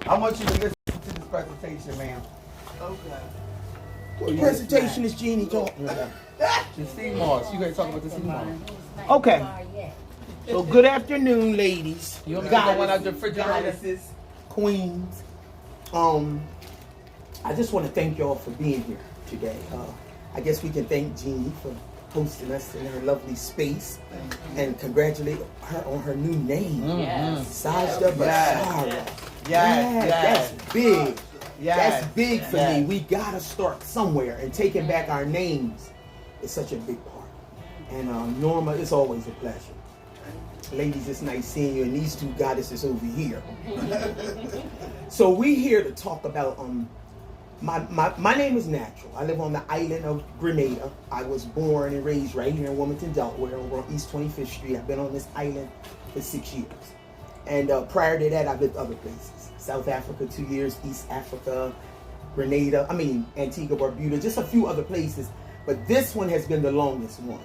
I want you to listen to this presentation, ma'am. Okay. What presentation is Jeannie talking about? The SeaMoss. You guys talking about the SeaMoss? Okay. So good afternoon, ladies. You want me to go one out the refrigerator? Goddesses, queens. I just want to thank y'all for being here today. I guess we can thank Jeannie for hosting us in her lovely space and congratulate her on her new name. Yes. Sajda Basara. Yes. That's big. Yes. That's big for Yes. me. We gotta start somewhere, and taking back our names is such a big part. And Norma, it's always a pleasure. Ladies, it's nice seeing you, and these two goddesses over here. So we here to talk about my name is Natural. I live on the island of Grenada. I was born and raised right here in Wilmington, Delaware, over on East 25th Street. I've been on this island for 6 years. And prior to that, I've lived other places. South Africa, 2 years, East Africa, Grenada, Antigua, Barbuda, just a few other places. But this one has been the longest one.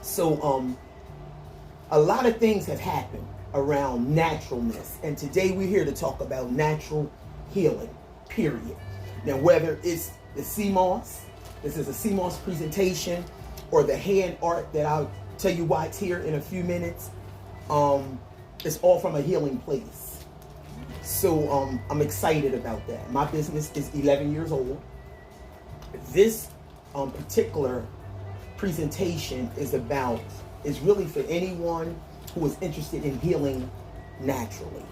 So a lot of things have happened around naturalness. And today we're here to talk about natural healing, period. Now, whether it's the SeaMoss, this is a SeaMoss presentation, or the hand art that I'll tell you why it's here in a few minutes, it's all from a healing place. So I'm excited about that. My business is 11 years old. This particular presentation is really for anyone who is interested in healing naturally.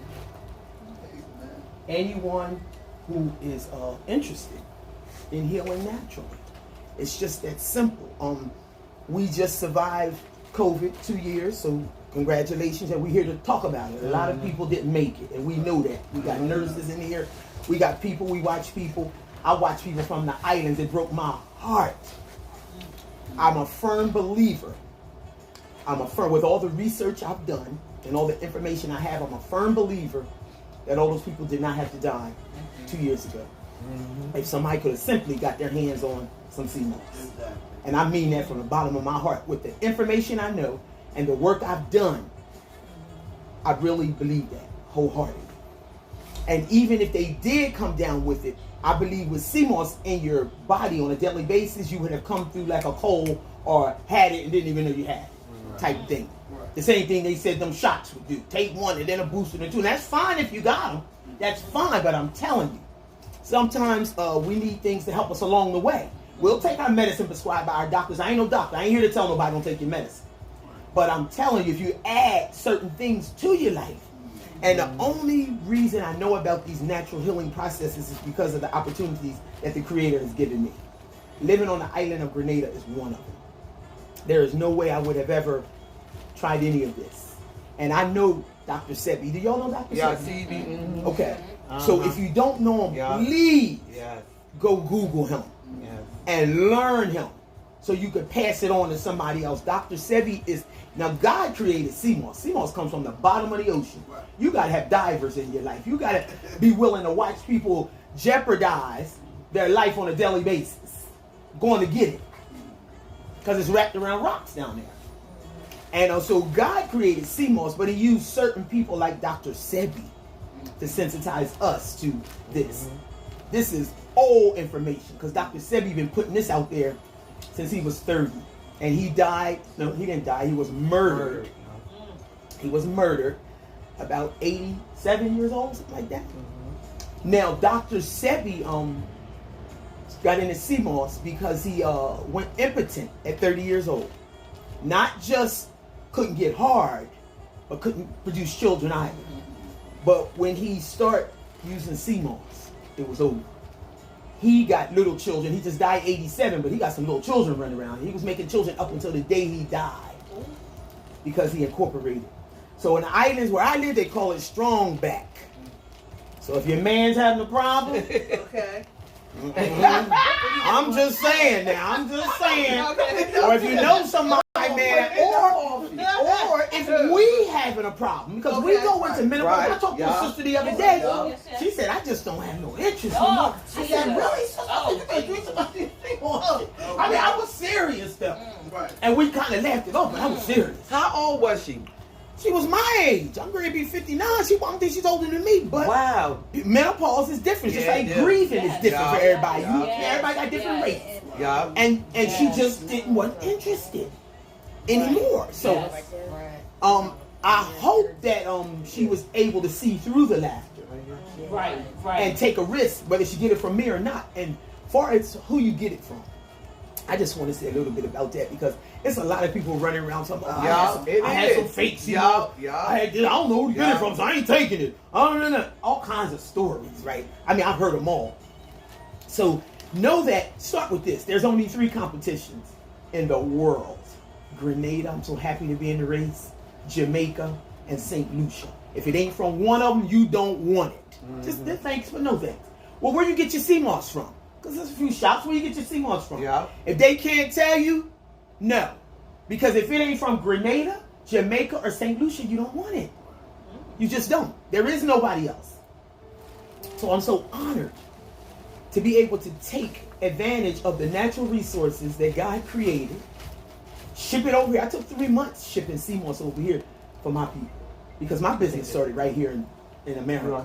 Anyone who is interested in healing naturally. It's just that simple. We just survived COVID 2 years, so congratulations, and we're here to talk about it. A lot of people didn't make it, and we know that. We got nurses in here. We got people. We watch people. I watch people from the islands. It broke my heart. I'm a firm believer. With all the research I've done and all the information I have, I'm a firm believer that all those people did not have to die 2 years ago. If somebody could have simply got their hands on some SeaMoss. And I mean that from the bottom of my heart. With the information I know and the work I've done, I really believe that wholeheartedly. And even if they did come down with it, I believe with SeaMoss in your body on a daily basis, you would have come through like a cold or had it and didn't even know you had it, type thing. The same thing they said them shots would do. Take one and then a booster and two. And that's fine if you got them. That's fine, but I'm telling you, sometimes we need things to help us along the way. We'll take our medicine prescribed by our doctors. I ain't no doctor. I ain't here to tell nobody don't take your medicine. But I'm telling you, if you add certain things to your life, and the only reason I know about these natural healing processes is because of the opportunities that the Creator has given me. Living on the island of Grenada is one of them. There is no way I would have ever tried any of this. And I know Dr. Sebi. Do y'all know Dr. Sebi? Yeah, CB. Okay. So if you don't know him, please go Google him and learn him so you can pass it on to somebody else. Dr. Sebi is, now God created SeaMoss. SeaMoss comes from the bottom of the ocean. You got to have divers in your life. You got to be willing to watch people jeopardize their life on a daily basis, going to get it, because it's wrapped around rocks down there. And so God created SeaMoss, but he used certain people like Dr. Sebi to sensitize us to this. This is old information, because Dr. Sebi been putting this out there since he was 30. And he died, no, he didn't die, he was murdered. He was murdered about 87 years old, something like that. Now, Dr. Sebi got into SeaMoss because he went impotent at 30 years old. Not just couldn't get hard, but couldn't produce children either. But when he started using SeaMoss, it was over. He got little children. He just died 87, but he got some little children running around. He was making children up until the day he died because he incorporated. So in the islands where I live, they call it strong back. So if your man's having a problem, Okay. I'm just saying now. I'm just saying. Or if you know somebody, man, or if we having a problem, because we go into menopause. I talked to a sister the other day. She said, "I just don't have no interest anymore." I said, "Really, sister? I mean, I was serious though, and we kind of laughed it off, but I was serious. How old was she? She was my age. I'm going to be 59. I don't think she's older than me. But Wow. menopause is different. Just Yeah, like yeah. grieving is Yes. different for Yeah. everybody. Yeah. Everybody got different rates. Yeah. And she just wasn't interested anymore. So Yes. I hope that she was able to see through the laughter Right, right. and take a risk, whether she get it from me or not. And far as who you get it from, I just want to say a little bit about that because it's a lot of people running around talking about, I had some fake SeaMoss. I don't know who to get it from, so I ain't taking it. All kinds of stories, right? I mean, I've heard them all. So know that, start with this. There's only 3 competitions in the world. Grenada, I'm so happy to be in the race. Jamaica, and St. Lucia. If it ain't from one of them, you don't want it. Just thanks, but no thanks. Well, where you get your SeaMoss from? Because there's a few shops where you get your SeaMoss from. Yeah. If they can't tell you, no. Because if it ain't from Grenada, Jamaica, or St. Lucia, you don't want it. You just don't. There is nobody else. So I'm so honored to be able to take advantage of the natural resources that God created, ship it over here. I took 3 months shipping SeaMoss over here for my people because my business started right here in America.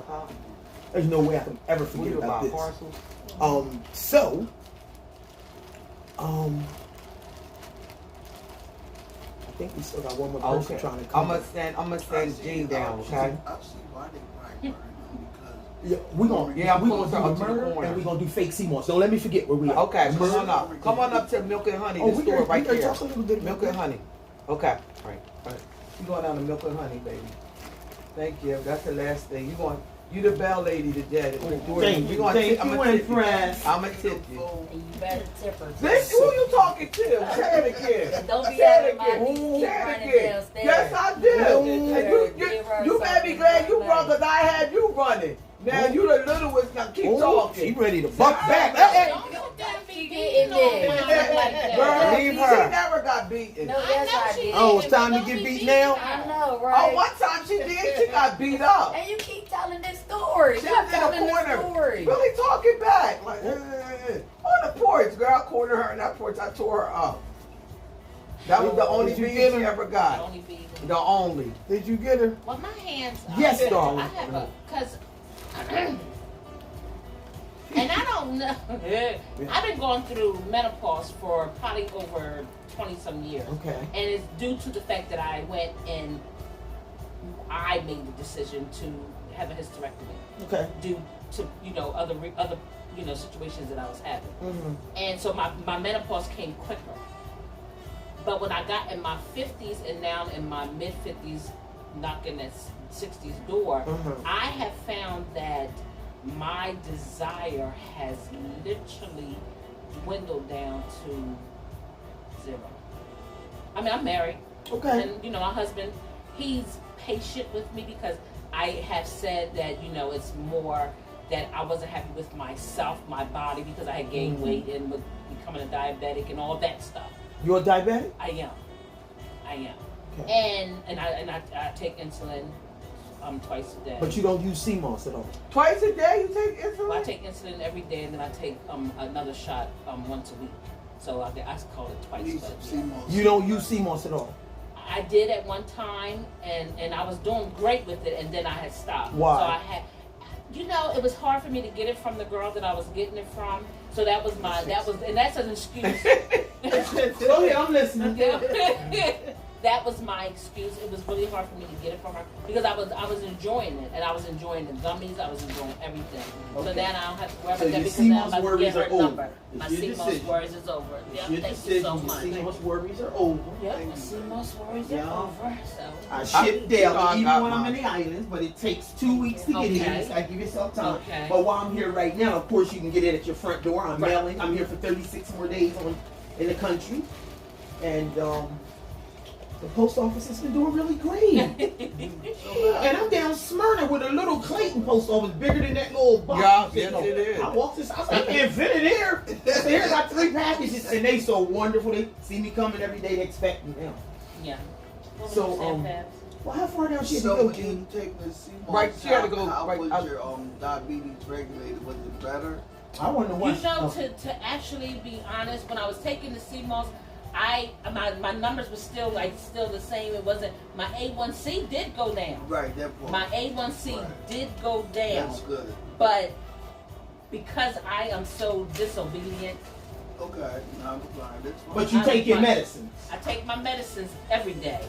There's no way I can ever forget about this. I think we still got one more person trying to come. I'm gonna send Gene down, okay? I see why they black burn because Yeah, we're gonna I'm do pulling her up to the murder corner. and we're gonna do fake SeaMoss. Don't let me forget where we are. Okay, come on up. Come on up to Milk and Honey, the store right there. there. Talk a little bit about Milk and that. Honey. Okay, all right. You going down to Milk and Honey, baby. Thank you. That's the last thing. You the bell lady today. Thank you, Empress. I'm a tip you. And you better tip her. This, who you talking to? Say it again. Don't be Say having it my again. niece Say it running again. downstairs. Yes, I did. And Give her you made me something glad you to run play. because I had you running. Now you the littlest. Now keep She talking. ready to buck back. Hey, She getting there. Girl, Leave she her. never got beaten. No, yes, I did. Oh, it's time to get beat now? I know, Oh, right? one time she did. She got beat up. And you keep telling this story. She Stop was in telling the the corner. story. Really talking back. Like, on the porch, girl. I cornered her on that porch. I tore her up. That was the only Did you beating get she her? ever got. Only beating. The only. Did you get her? Well, my hands. Yes, I darling. have a because, and I don't know. I've been going through menopause for probably over 20-some years, Okay. and it's due to the fact that I went and I made the decision to have a hysterectomy Okay. due to other situations that I was having. Mm-hmm. And so my menopause came quicker. But when I got in my 50s and now in my mid 50s, knocking at 60s door, I have found that my desire has literally dwindled down to 0. I mean, I'm married. Okay. And my husband, he's patient with me because I have said that, it's more that I wasn't happy with myself, my body, because I had gained weight and was becoming a diabetic and all that stuff. You're a diabetic? I am. Okay. And I take insulin twice a day. But you don't use SeaMoss at all? Twice a day you take insulin? Well, I take insulin every day, and then I take another shot once a week. So I call it twice. But, yeah. You don't use SeaMoss at all? I did at one time, and I was doing great with it, and then I had stopped. Why? So I had, it was hard for me to get it from the girl that I was getting it from. So and that's an excuse. Go ahead, I'm listening. That was my excuse. It was really hard for me to get it from her because I was enjoying it, and I was enjoying the gummies. I was enjoying everything. So Okay. then I don't have to worry So about that your because now I'm SeaMoss about to worries get her are over. number. It's My your SeaMoss decision. worries is over. Yeah, Your thank decision. you so Your much. SeaMoss worries are over. Yeah, my SeaMoss worries Yeah. are over. So. I ship daily, I even got when I'm mine. in the islands, but it takes 2 weeks to get Okay. here. So I give yourself time. Okay. But while I'm here right now, of course, you can get it at your front door. I'm Right. mailing. I'm here for 36 more days in the country, and the post office has been doing really great. And I'm down Smyrna with a little Clayton post office bigger than that little box. Yeah, yes, it is. I walked this. I was like, I can't fit in here. So here's got 3 packages, and they so wonderful. They see me coming every day. They expect me now. Yeah. So, well, how far down she had to So go, when Gene? you take the SeaMoss, Right, she had to go how right was out. your diabetes regulated? Was it better? I want to You watch. know, to actually be honest, when I was taking the SeaMoss, my numbers were still the same. It wasn't, my A1C did go down. Right, that part. My A1C Right. did go down. That's good. But because I am so disobedient, Okay, now I'm fine. That's fine. But you I'm take your fine. medicine. I take my medicines every day.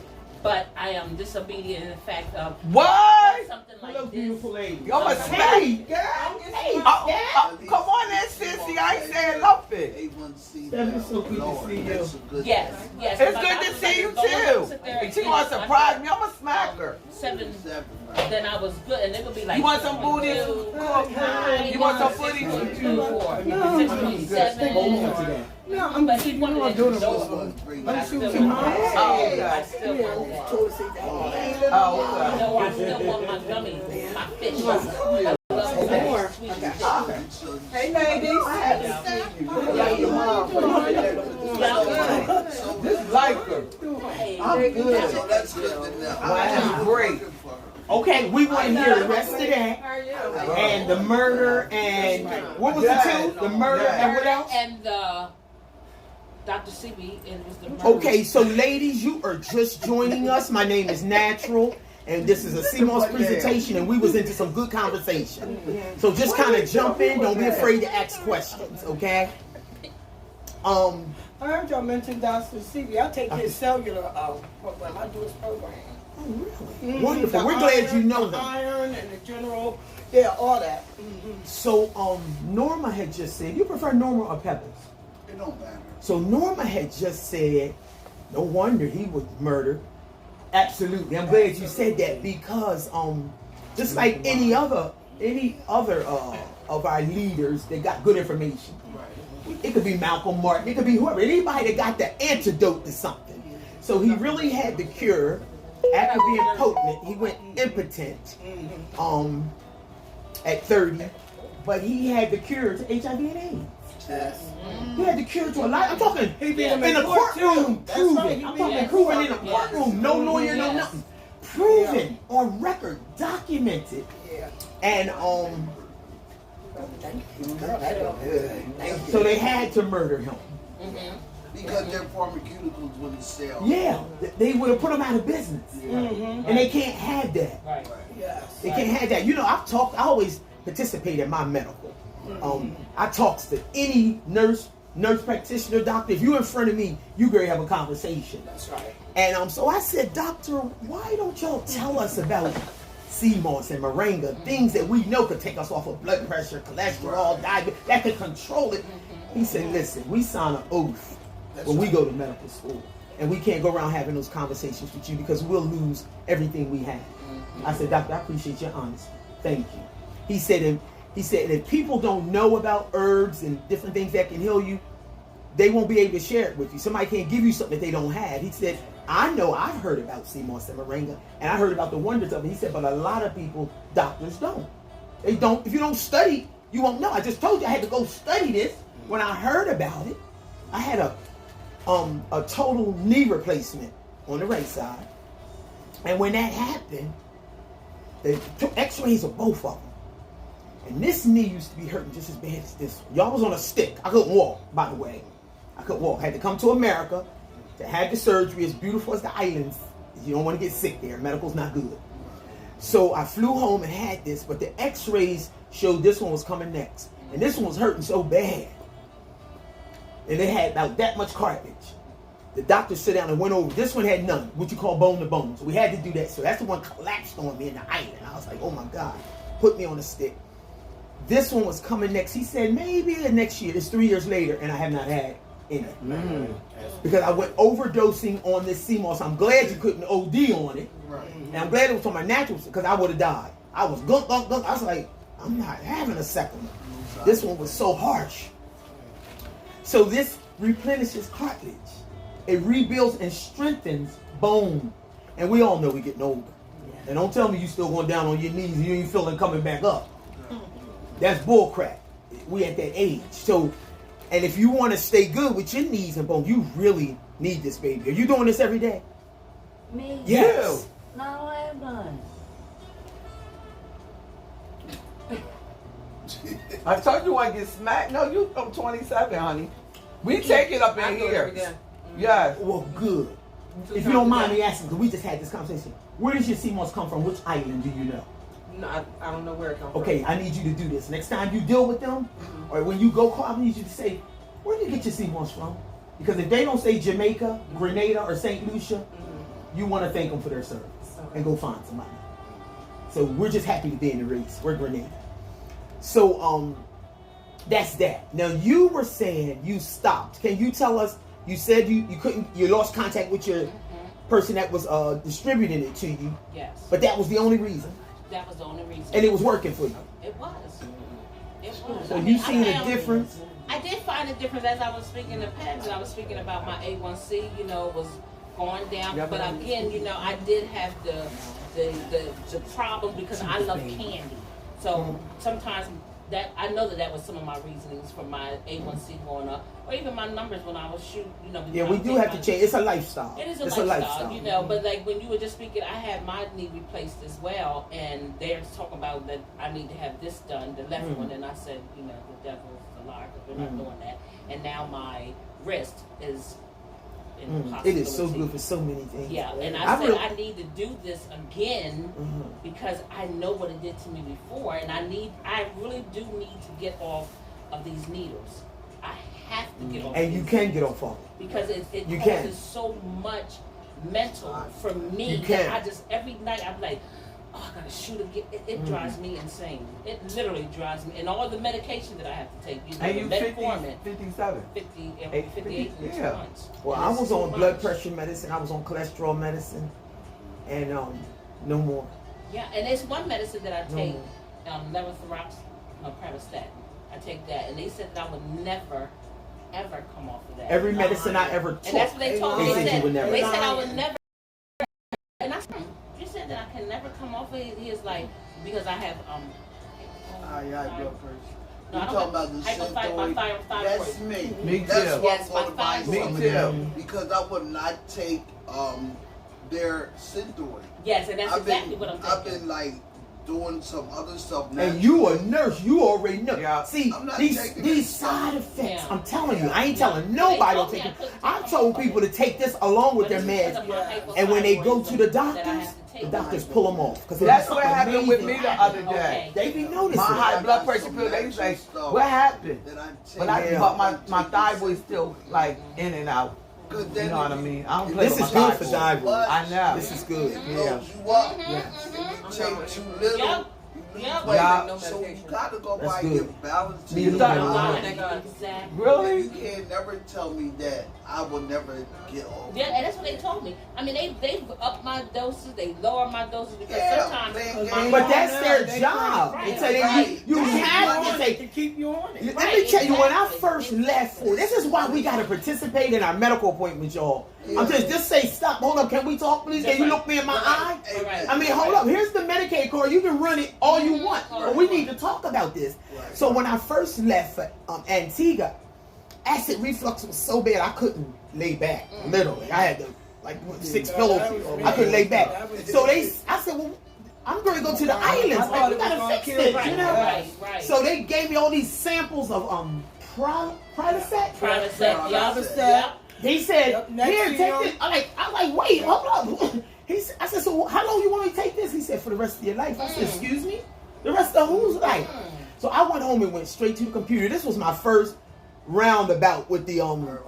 But I am disobedient in the fact of What? something like Hello, this. beautiful lady. Y'all must Hey, smack. girl. Hey, Come on in, sissy. I ain't saying nothing. A1C. That is so good to Lord, see you. that's a good Yes, thing. yes. It's My good doctor to was see like, you "Go ahead and too. sit there And she and gonna eat." surprise me. I'ma smack her. 7, 7, right? then I was good, and it would be like. You want some booty? You want some footy? No, 67. hold on to that. No, I'm But he wanted it to This go. one's pretty But I nice. still shooting want my that. Oh, okay. I still want that. Oh, No, I still want my gummies, my fish. I love more. sweet Okay. fish. So- hey, ladies. Yeah, your mom. So Just like her. I'm good. So that's good to know. Wow, great. Okay, we want to hear the rest of that. And the murder and what was the two? The murder and what else? And Dr. CB, and it was the murder. Okay, so ladies, you are just joining us. My name is Natural, and this is a SeaMoss presentation, and we was into some good conversation. So just kind of jump in. Don't be afraid to ask questions, okay? I heard y'all mention Dr. CB. I take his cellular program. I do his program. Oh, really? Wonderful. We're glad you know the them. iron and the general. Yeah, all that. So Norma had just said, you prefer Norma or Pebbles? It don't matter. So Norma had just said, no wonder he was murdered. Absolutely. I'm glad you said that because just like any other of our leaders that got good information. It could be Malcolm Martin, it could be whoever, anybody that got the antidote to something. So he really had the cure. After being potent, he went impotent at 30, but he had the cure to HIV and AIDS. Yes. He had the cure to a lot. I'm talking He beat him in the court, courtroom, too. That's proven. right, he I'm beat talking him in proven in court. the courtroom, no lawyer, no nothing. Proven on record, documented, Yeah. and so they had to murder him. Because their pharmaceuticals wouldn't sell. Yeah, they would have put him out of business, and they can't have that. Right. Yes. They can't have that. You know, I always participate in my medical. I talk to any nurse practitioner, doctor. If you're in front of me, you gonna have a conversation. That's right. And so I said, doctor, why don't y'all tell us about SeaMoss and Moringa, things that we know could take us off of blood pressure, cholesterol, diabetes, that could control it. He said, listen, we sign an oath when we go to medical school. And we can't go around having those conversations with you because we'll lose everything we have. I said, doctor, I appreciate your honesty. Thank you. He said, if people don't know about herbs and different things that can heal you, they won't be able to share it with you. Somebody can't give you something that they don't have. He said, I know I've heard about SeaMoss and Moringa, and I heard about the wonders of it. He said, but a lot of people, doctors don't. They don't. If you don't study, you won't know. I just told you I had to go study this. When I heard about it, I had a total knee replacement on the right side. And when that happened, they took x-rays of both of them. And this knee used to be hurting just as bad as this one. Y'all was on a stick. I couldn't walk, by the way. I couldn't walk. I had to come to America to have the surgery. As beautiful as the islands, you don't want to get sick there. Medical's not good. So I flew home and had this, but the x-rays showed this one was coming next. And this one was hurting so bad. And they had about that much cartilage. The doctor sat down and went over. This one had none, what you call bone to bone. So we had to do that. So that's the one collapsed on me in the island. I was like, oh my God. Put me on a stick. This one was coming next. He said, maybe the next year. It's 3 years later, and I have not had any. Because I went overdosing on this SeaMoss. I'm glad you couldn't OD on it. Right. And I'm glad it was on my natural, because I would have died. I was gunk. I was like, I'm not having a second one. This one was so harsh. So this replenishes cartilage. It rebuilds and strengthens bone. And we all know we're getting older. And don't tell me you still going down on your knees and you ain't feeling coming back up. That's bull crap. We at that age. So, and if you want to stay good with your knees and bones, you really need this, baby. Are you doing this every day? Me? Yes. No, I am done. I told you I get smacked. No, you from 27, honey. We take it up in I do it here. every day. Yes. Well, good. If you don't mind me asking, because we just had this conversation, where does your SeaMoss come from? Which island do you know? No, I don't know where it comes from. Okay, I need you to do this. Next time you deal with them, or when you go call, I need you to say, where do you get your SeaMoss from? Because if they don't say Jamaica, Grenada, or St. Lucia, you want to thank them for their service and go find somebody. So we're just happy to be in the race. We're Grenada. So that's that. Now you were saying you stopped. Can you tell us? You said you couldn't. You lost contact with your person that was distributing it to you. Yes. But that was the only reason. That was the only reason. And it was working for you. It was. It was. So I you mean, seen I a found- difference? I did find a difference as I was speaking to Pebs, and I was speaking about my A1C, was going down. Yeah, but again, I did have the problem because I love candy. So sometimes that I know that was some of my reasonings for my A1C going up, or even my numbers when I was shooting. Yeah, we do have to change. It's a lifestyle. It is it's a lifestyle, a But like when you were just speaking, I had my knee replaced as well, and they're talking about that I need to have this done, the left one, and I said, the devil's a liar because we're not doing that. And now my wrist is in It is so good for so many things. Yeah, and I said I need to do this again because I know what it did to me before, and I really do need to get off of these needles. I have to get off. And you can get off of it. Because it You causes can. so much mental for me You can. that I just every night I'm like, I gotta shoot again. It drives me insane. It literally drives me, and all the medication that I have to take. And you metformin, 57. 58 in 2 months. Well, And I it's was too on blood much. pressure medicine. I was on cholesterol medicine, and no more. Yeah, and there's one medicine that I take, more. levothyroxine, pravastatin. I take that, and they said that I would never, ever come off of that. Every medicine I ever took, And that's what they told me. they said you would never. They said I would never. And I said, you said that I can never come off of it. He is like, because I have High blood pressure. No, You I don't talking about the hypothyroid. That's me. Me That's too. why Yes, I'm going to buy my some Me of too. them because I would not take their Synthroid. Yes, and that's I've exactly been, what I'm I've taking. been like doing some other stuff now. And you a nurse, you already know. Yeah. See, I'm not these taking these it. side effects, Yeah. I'm telling you, I ain't telling They nobody told to me take I it. couldn't take I've it. told people to take this along with But their it's because meds. of my And when they go to the hypothyroidism that I doctors, have to the take. doctors pull them off. Because That's what happened with me the other day. Okay. They be noticing. My high I blood got pressure some pill, they was like, natural what stuff happened? that I take. But my thyroid still like in and out. You know what I mean? I don't play This with is my good for thyroid. I know. This is good. It Yeah. blows you up. Yes. If you take too little, Yep. you Yep. lose weight. Yeah. No So you medication. gotta go That's by and good. get balanced to Me your too. body. Exactly. Really? You can't never tell me that I will never get off. Yeah, and that's what they told me. I mean, they up my doses, they lower my doses because Yeah, sometimes. man, But that's their They job. right, They tell you, right. you Keep have you to on take it, to keep you on it. Let Right, me tell you, when I exactly. first left for this is why we gotta participate in our medical appointments, y'all. I'm just say stop, hold up, can we talk please? Can you look me in my eye? Amen. I mean, hold up, here's the Medicaid card. You can run it all you want. But we need to talk about this. Right. So when I first left for Antigua, acid reflux was so bad I couldn't lay back. Literally. I had to what, 6 pillows. I couldn't lay back. So I said, well, I'm gonna go to the islands. I thought Like, we it was gotta gonna fix kill this, me. you know? Right. So they gave me all these samples of Prilosec. Prilosec, Prilosec. yeah. They said, Yep, next here, thing take you know- this. I'm like, wait, hold up. I said, so how long you want me to take this? He said, for the rest of your life. I said, excuse me? The rest of whose life? So I went home and went straight to the computer. This was my first roundabout with the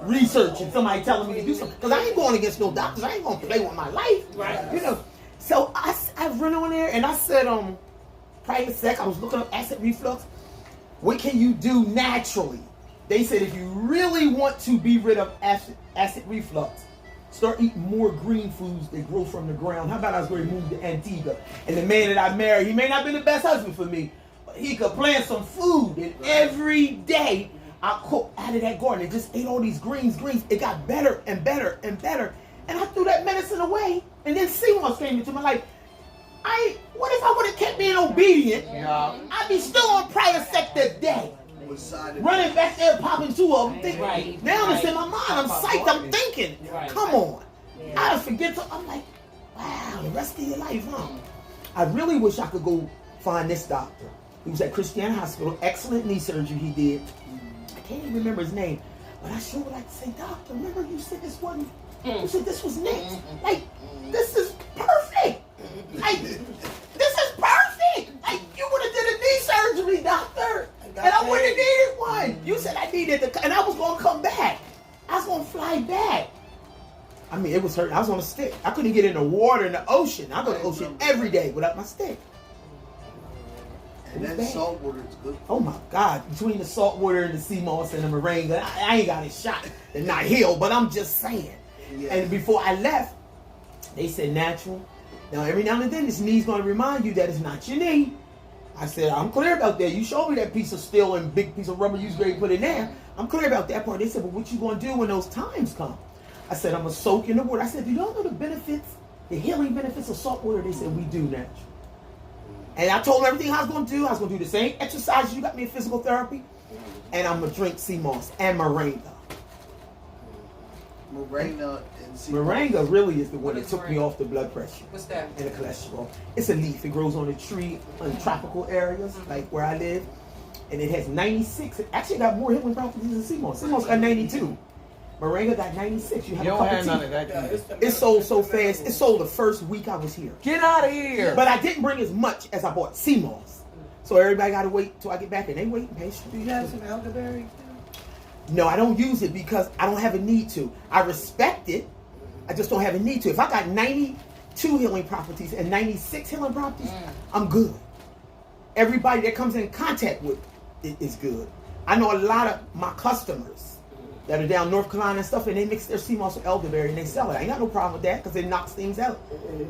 research and somebody telling me to do something. Because I ain't going against no doctors. I ain't going to play with my life. Right. You know. So I run on there and I said, Prilosec, I was looking up acid reflux. What can you do naturally? They said if you really want to be rid of acid reflux, start eating more green foods that grow from the ground. How about I was going to move to Antigua? And the man that I married, he may not have been the best husband for me, but he could plant some food. And every day I cooked out of that garden and just ate all these greens. It got better and better and better. And I threw that medicine away. And then SeaMoss came into my life. What if I would have kept being obedient? Yeah. I'd be still on Prilosec today. Running back there, popping 2 of them. Thinking, Right. now it's in my mind. I'm psyched. I'm thinking, Right. come on. I forget. I'm like, wow, the rest of your life, huh? I really wish I could go find this doctor. He was at Christian Hospital. Excellent knee surgery he did. I can't even remember his name. But I sure would like to say, doctor, remember you said this wasn't, you said this was next. Like, this is perfect. Like, this is perfect. Like, you would have did a knee surgery, doctor. And I wouldn't have needed one. You said I needed and I was going to come back. I was going to fly back. I mean, it was hurting. I was on a stick. I couldn't get in the water in the ocean. I go to the ocean every day without my stick. And that salt water is good. Oh my God! Between the salt water and the SeaMoss and the moringa, I ain't got it shot and not healed. But I'm just saying. Yeah. And before I left, they said natural. Now every now and then, this knee's going to remind you that it's not your knee. I said I'm clear about that. You showed me that piece of steel and big piece of rubber you was ready to put in there. I'm clear about that part. They said, but what you going to do when those times come? I said I'm gonna soak in the water. I said, do y'all know the benefits, the healing benefits of salt water? They said we do natural. And I told them everything I was going to do. I was going to do the same exercises you got me in physical therapy. And I'm going to drink SeaMoss and moringa. Moringa and SeaMoss. Moringa really is the one that took me off the blood pressure. What's that? And the cholesterol. It's a leaf. It grows on a tree in tropical areas, like where I live. And it has 96. It actually got more healing properties than SeaMoss. SeaMoss got 92. Moringa got 96. You don't have none of that. It sold so fast. It sold the first week I was here. Get out of here. But I didn't bring as much as I bought SeaMoss. So everybody got to wait till I get back, and they waiting patiently. Do you have some elderberry? No, I don't use it because I don't have a need to. I respect it. I just don't have a need to. If I got 92 healing properties and 96 healing properties, I'm good. Everybody that comes in contact with it is good. I know a lot of my customers that are down North Carolina and stuff, and they mix their SeaMoss with elderberry and they sell it. I ain't got no problem with that because it knocks things out,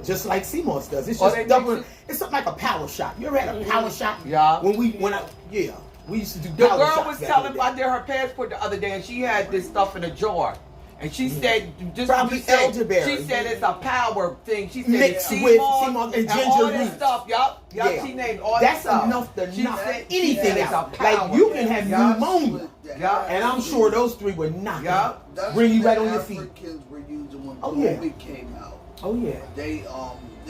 just like SeaMoss does. It's just double. It's something like a power shot. You ever had a power shot? Yeah. We used to do. The power girl shots was back telling in me the I day. did her passport the other day, and she had this stuff in a jar. And she said, just Probably you said, elderberry. she said it's a power thing. She said Mixed it's with SeaMoss SeaMoss and all ginger this root. stuff. Yup. Yeah. She named all That's this stuff. enough to She knock said anything it's a out. power. Like you can have Yup. pneumonia, Yup. and I'm sure those three would knock Yup. you, bring you right on your feet. Africans were using when Oh, yeah. COVID came out. Oh yeah. They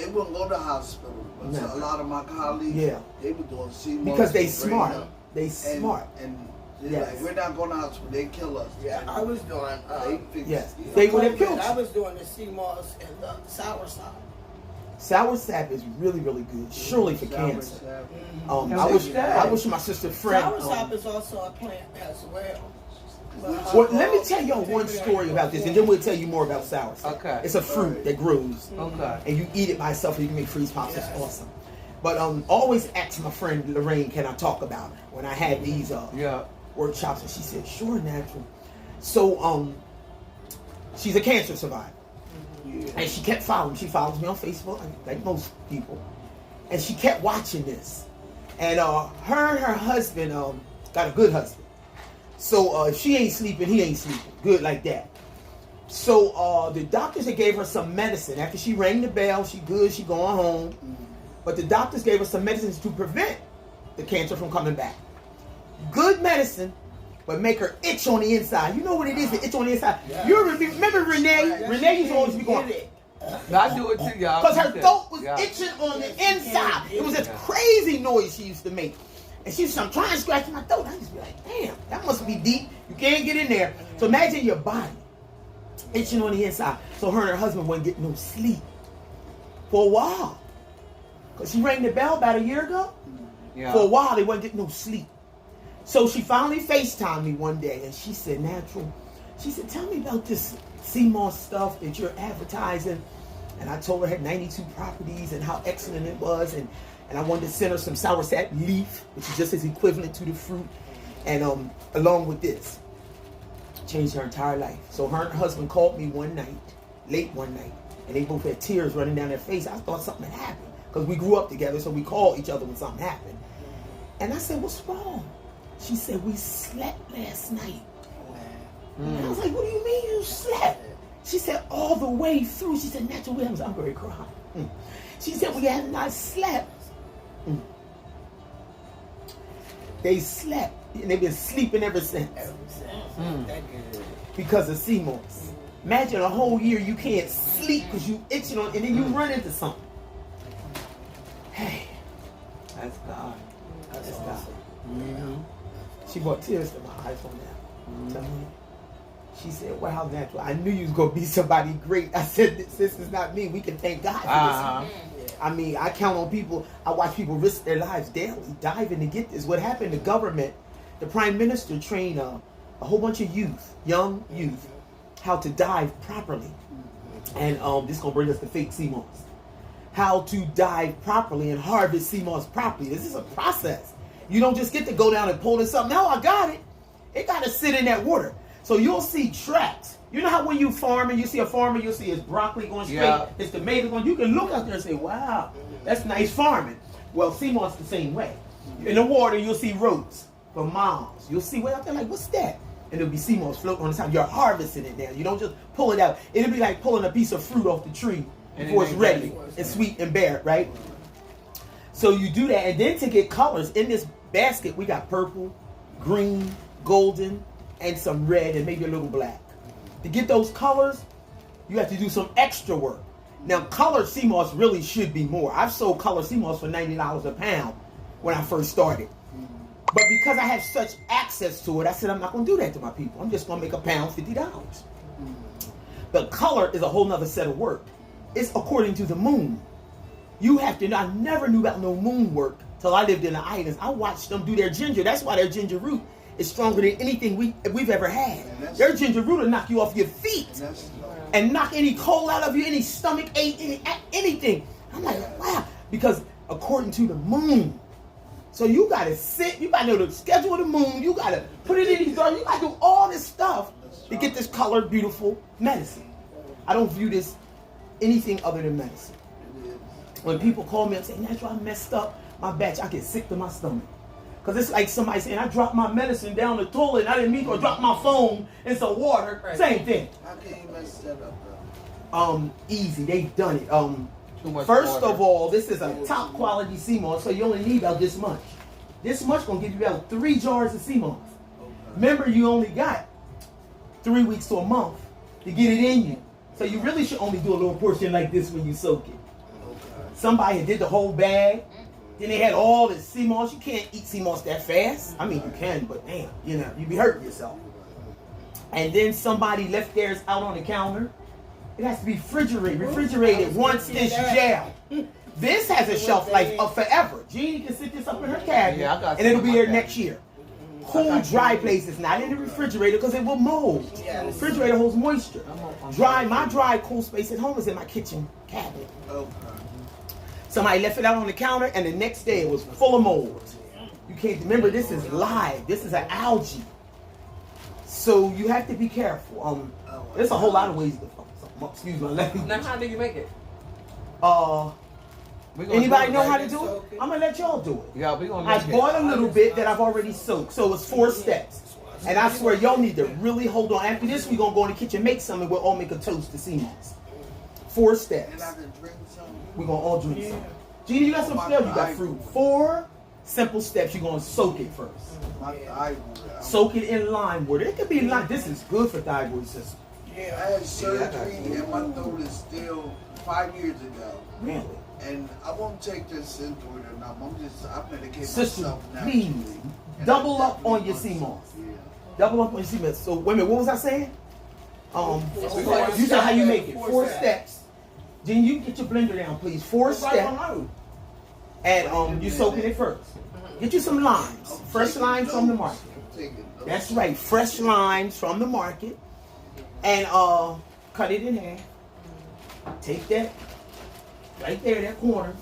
wouldn't go to the hospital, but No. a lot of my colleagues, Yeah. they were doing SeaMoss Because they and smart. Moringa. They smart. And they're Yes. like, we're not going to the hospital. They kill us. Yeah, I was doing. They fix Yes. it. They would have killed I you. was doing the SeaMoss and the sour sop. Sour sap is really, really good. Surely for Sour cancer. sap. I wish my sister Fred. Sour sop is also a plant as well. Well, let me tell y'all one story about this, and then we'll tell you more about sour sap. Okay. It's a fruit that grows, Okay. and you eat it by itself, and you can make freeze pops. It's awesome. But always ask my friend Lorraine, can I talk about it? When I had these Yeah. workshops, and she said, sure, natural. So she's a cancer survivor. And she kept following. She follows me on Facebook, like most people. And she kept watching this. And her and her husband got a good husband. So if she ain't sleeping, he ain't sleeping. Good like that. So the doctors had gave her some medicine. After she rang the bell, she good, she going home. But the doctors gave her some medicines to prevent the cancer from coming back. Good medicine, but make her itch on the inside. You know what it is, the itch on the inside? Yeah. You remember Renee? Renee used to always be going, I do it too, y'all. because her throat was Yeah. itching on the inside. It was this crazy noise she used to make. And she was trying to scratch my throat. I used to be like, damn, that must be deep. You can't get in there. So imagine your body itching on the inside. So her and her husband wouldn't get no sleep for a while. Because she rang the bell about a year ago. Yeah. For a while, they wouldn't get no sleep. So she finally FaceTimed me one day, and she said, Natural, she said, tell me about this SeaMoss stuff that you're advertising. And I told her it had 92 properties and how excellent it was. And I wanted to send her some sour sap leaf, which is just as equivalent to the fruit. And along with this, changed her entire life. So her and her husband called me one night, late one night, and they both had tears running down their face. I thought something had happened because we grew up together, so we called each other when something happened. And I said, what's wrong? She said, we slept last night. And I was like, what do you mean you slept? She said, all the way through. She said, Natural Williams, I'm going to cry. She said, we have not slept. They slept, and they've been sleeping ever since. Because of SeaMoss. Imagine a whole year you can't sleep because you itching on, and then you run into something. Hey, That's God. that's God. She brought tears to my eyes on that. I'm telling you. She said, wow, natural. I knew you was going to be somebody great. I said, this is not me. We can thank God for this. I mean, I count on people. I watch people risk their lives daily, diving to get this. What happened, the government, the prime minister trained a whole bunch of youth, young youth, how to dive properly. And this is going to bring us to fake SeaMoss. How to dive properly and harvest SeaMoss properly. This is a process. You don't just get to go down and pull this up. No, I got it. It got to sit in that water. So you'll see tracks. You know how when you farming, you see a farmer, you'll see his broccoli going straight, his tomatoes going. You can look out there and say, wow, that's nice farming. Well, SeaMoss the same way. In the water, you'll see ropes for miles. You'll see way out there like, what's that? And it'll be SeaMoss floating on the side. You're harvesting it now. You don't just pull it out. It'll be like pulling a piece of fruit off the tree before it's ready and sweet and bare, right? So you do that, and then to get colors in this basket, we got purple, green, golden, and some red, and maybe a little black. To get those colors, you have to do some extra work. Now, colored SeaMoss really should be more. I've sold colored SeaMoss for $90 a pound when I first started. But because I have such access to it, I said I'm not going to do that to my people. I'm just going to make a pound $50. But color is a whole nother set of work. It's according to the moon. You have to know. I never knew about no moon work till I lived in the islands. I watched them do their ginger. That's why their ginger root is stronger than anything we've ever had. Their ginger root will knock you off your feet and knock any cold out of you, any stomach ache, anything. I'm like, wow, because according to the moon. So you got to sit, you got to know the schedule of the moon, you got to put it in these dark, you got to do all this stuff to get this colored, beautiful medicine. I don't view this anything other than medicine. When people call me and say, Natural, I messed up my batch, I get sick to my stomach. Because it's like somebody saying, I dropped my medicine down the toilet and I didn't mean to, or drop my phone in some water. Right. Same thing. How can you mess that up, bro? Easy. They've done it. First of all, this is a top quality SeaMoss, so you only need about this much. This much gonna give you about 3 jars of SeaMoss. Remember, you only got 3 weeks to a month to get it in you. So you really should only do a little portion like this when you soak it. Somebody did the whole bag. Then they had all this SeaMoss. You can't eat SeaMoss that fast. I mean, you can, but damn, you be hurting yourself. And then somebody left theirs out on the counter. It has to be refrigerated once it's gel. This has a shelf life of forever. Jeannie can sit this up in her cabinet, and it'll be there next year. Cool, dry places, not in the refrigerator, because it will mold. The refrigerator holds moisture. My dry, cool space at home is in my kitchen cabinet. Somebody left it out on the counter, and the next day it was full of mold. You can't remember, this is live. This is an algae. So you have to be careful. There's a whole lot of ways to excuse my language. Now, how do you make it? Anybody know how to do it? I'm gonna let y'all do it. Yeah, we're gonna I make bought a little bit that I've already soaked, so it's 4 steps. And I swear y'all need to really hold on. After this, we're gonna go in the kitchen, make some, and we'll all make a toast to SeaMoss. 4 steps. And I can drink some. We're gonna all drink some. Gina, you got some stuff, you got fruit. 4 simple steps. You're gonna soak it first. Soak it in lime water. It could be lime. This is good for thyroid system. Yeah, I had surgery and my throat is still 5 years ago. Really? And I won't take this into it or not. I medicate Sister, myself please, naturally. double up on your SeaMoss. Yeah. Double up on your SeaMoss. So, wait a minute, what was I saying? You said how you make it. 4 steps. Then you get your blender down, please. 4 steps. And you soaking it first. Get you some limes. Fresh limes from the market. That's right, fresh limes from the market. And cut it in half. Take that right there, that corner.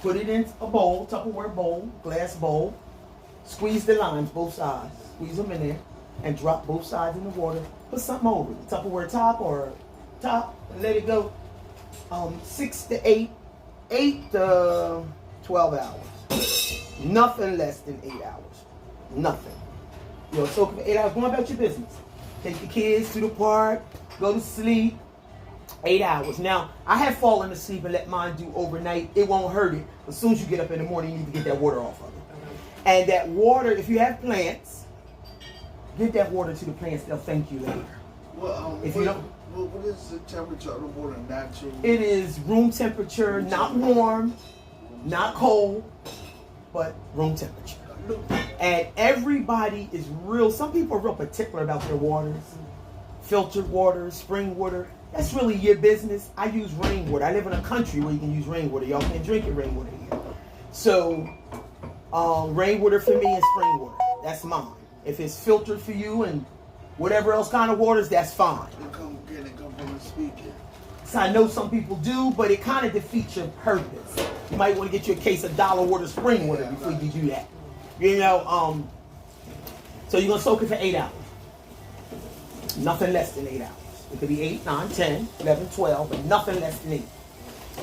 Put it in a bowl, Tupperware bowl, glass bowl. Squeeze the limes, both sides. Squeeze them in there. And drop both sides in the water. Put something over it. Tupperware top or top. And let it go 6 to 8 to 12 hours. Nothing less than 8 hours. Nothing. You'll soak it for 8 hours. Go about your business. Take the kids to the park. Go to sleep. 8 hours. Now, I have fallen asleep and let mine do overnight. It won't hurt it. As soon as you get up in the morning, you need to get that water off of it. And that water, if you have plants, give that water to the plants. They'll thank you later. Well, if you don't, what is the temperature of the water naturally? It is room temperature, not warm, not cold, but room temperature. And everybody is some people are real particular about their waters. filtered water, spring water. That's really your business. I use rainwater. I live in a country where you can use rainwater. Y'all can't drink your rainwater here. So, rainwater for me is spring water. That's mine. If it's filtered for you and whatever else kind of waters, that's fine. It come from the speaker. So I know some people do, but it kind of defeats your purpose. You might want to get you a case of dollar water, spring water before you do that. You know, so you're going to soak it for 8 hours. Nothing less than 8 hours. It could be 8, 9, 10, 11, 12, but nothing less than 8.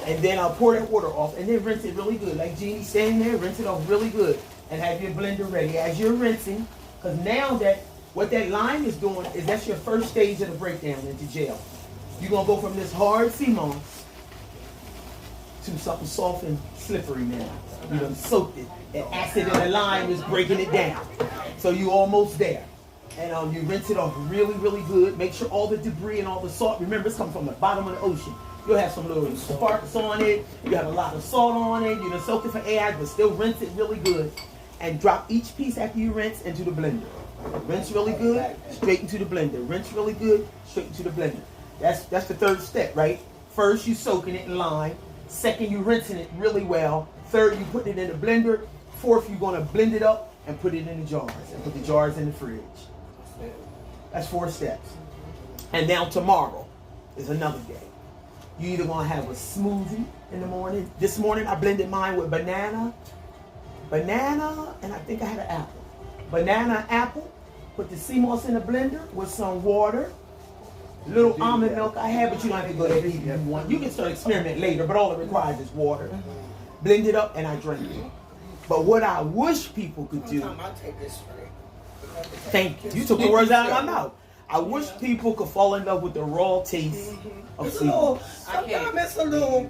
And then I'll pour that water off and then rinse it really good. Like Jeannie standing there, rinse it off really good. And have your blender ready. As you're rinsing, because now that what that lime is doing is that's your first stage of the breakdown into gel. You're going to go from this hard SeaMoss to something soft and slippery now. You done soaked it. The acid in the lime is breaking it down. So you're almost there. And you rinse it off really, really good. Make sure all the debris and all the salt, remember it's coming from the bottom of the ocean. You'll have some little sparks on it. You have a lot of salt on it. You done soaked it for 8 hours, but still rinse it really good. And drop each piece after you rinse into the blender. Rinse really good, straight into the blender. Rinse really good, straight into the blender. That's the third step, right? First, you soaking it in lime. Second, you rinsing it really well. Third, you putting it in the blender. Fourth, you're going to blend it up and put it in the jars. And put the jars in the fridge. That's 4 steps. And now tomorrow is another day. You either going to have a smoothie in the morning. This morning, I blended mine with banana, and I think I had an apple. Banana, apple. Put the SeaMoss in the blender with some water. Little almond milk I have, but you don't have to go that deep if you want. You can start experimenting later, but all it requires is water. Blend it up and I drink it. But what I wish people could do. Thank you. You took the words out of my mouth. I wish people could fall in love with the raw taste of SeaMoss. Sometimes it's a little.